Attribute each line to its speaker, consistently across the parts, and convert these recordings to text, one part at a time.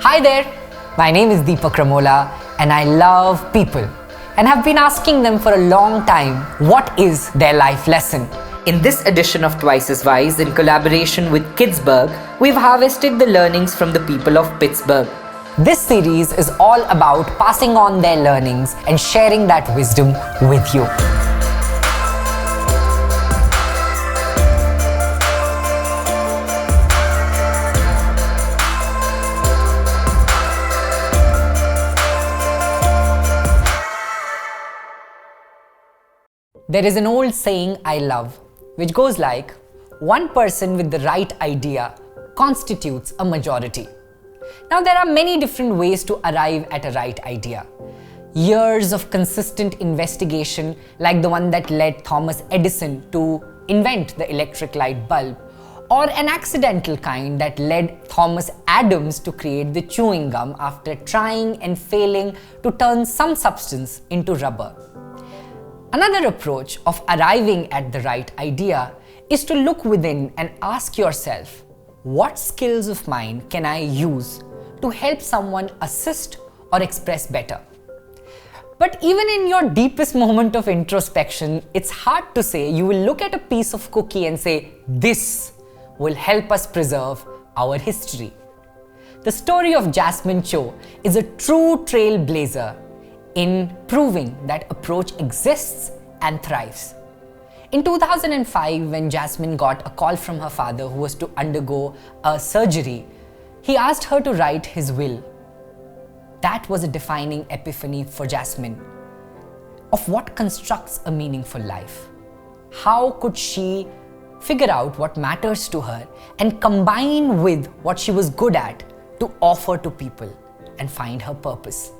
Speaker 1: Hi there, my name is Deepak Ramola and I love people and have been asking them for a long time what is their life lesson. In this edition of Twice as Wise, in collaboration with Kidsburg, we've harvested the learnings from the people of Pittsburgh. This series is all about passing on their learnings and sharing that wisdom with you. There is an old saying I love, which goes like, one person with the right idea constitutes a majority. Now, there are many different ways to arrive at a right idea. Years of consistent investigation, like the one that led Thomas Edison to invent the electric light bulb, or an accidental kind that led Thomas Adams to create the chewing gum after trying and failing to turn some substance into rubber. Another approach of arriving at the right idea is to look within and ask yourself, what skills of mine can I use to help someone assist or express better? But even in your deepest moment of introspection, it's hard to say you will look at a piece of cookie and say, this will help us preserve our history. The story of Jasmine Cho is a true trailblazer in proving that approach exists and thrives. In 2005, when Jasmine got a call from her father who was to undergo a surgery, he asked her to write his will. That was a defining epiphany for Jasmine of what constructs a meaningful life. How could she figure out what matters to her and combine with what she was good at to offer to people and find her purpose?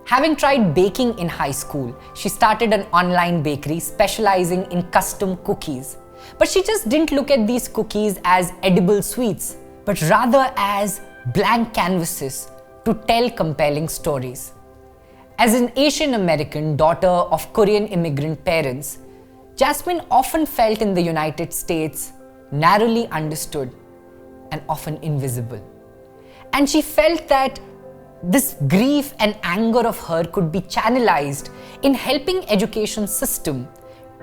Speaker 1: Having tried baking in high school, she started an online bakery specializing in custom cookies. But she just didn't look at these cookies as edible sweets, but rather as blank canvases to tell compelling stories. As an Asian American daughter of Korean immigrant parents, Jasmine often felt in the United States narrowly understood and often invisible. And she felt that this grief and anger of her could be channelized in helping education system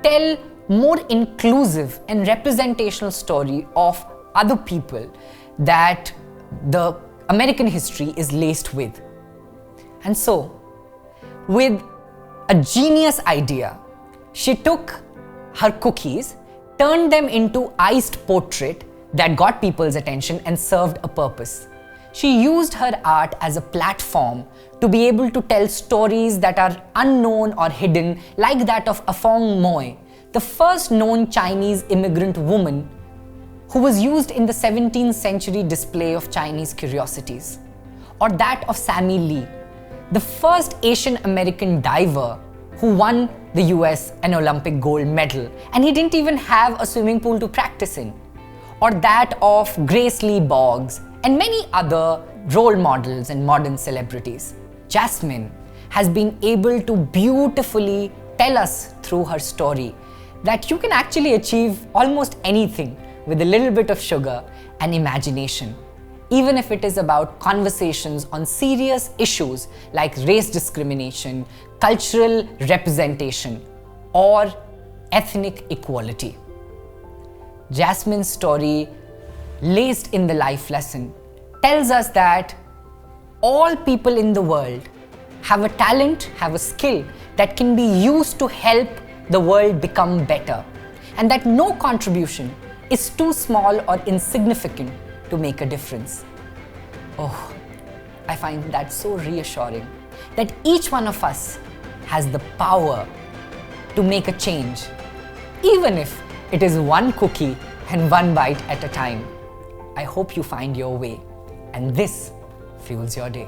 Speaker 1: tell more inclusive and representational story of other people that the American history is laced with. And so, with a genius idea, she took her cookies, turned them into iced portrait that got people's attention and served a purpose. She used her art as a platform to be able to tell stories that are unknown or hidden, like that of Afong Moy, the first known Chinese immigrant woman who was used in the 17th century display of Chinese curiosities, or that of Sammy Lee, the first Asian American diver who won the US an Olympic gold medal, and he didn't even have a swimming pool to practice in, or that of Grace Lee Boggs, and many other role models and modern celebrities. Jasmine has been able to beautifully tell us through her story that you can actually achieve almost anything with a little bit of sugar and imagination, even if it is about conversations on serious issues like race discrimination, cultural representation, or ethnic equality. Jasmine's story, laced in the life lesson, tells us that all people in the world have a talent, have a skill that can be used to help the world become better, and that no contribution is too small or insignificant to make a difference. Oh, I find that so reassuring that each one of us has the power to make a change, even if it is one cookie and one bite at a time. I hope you find your way, and this fuels your day.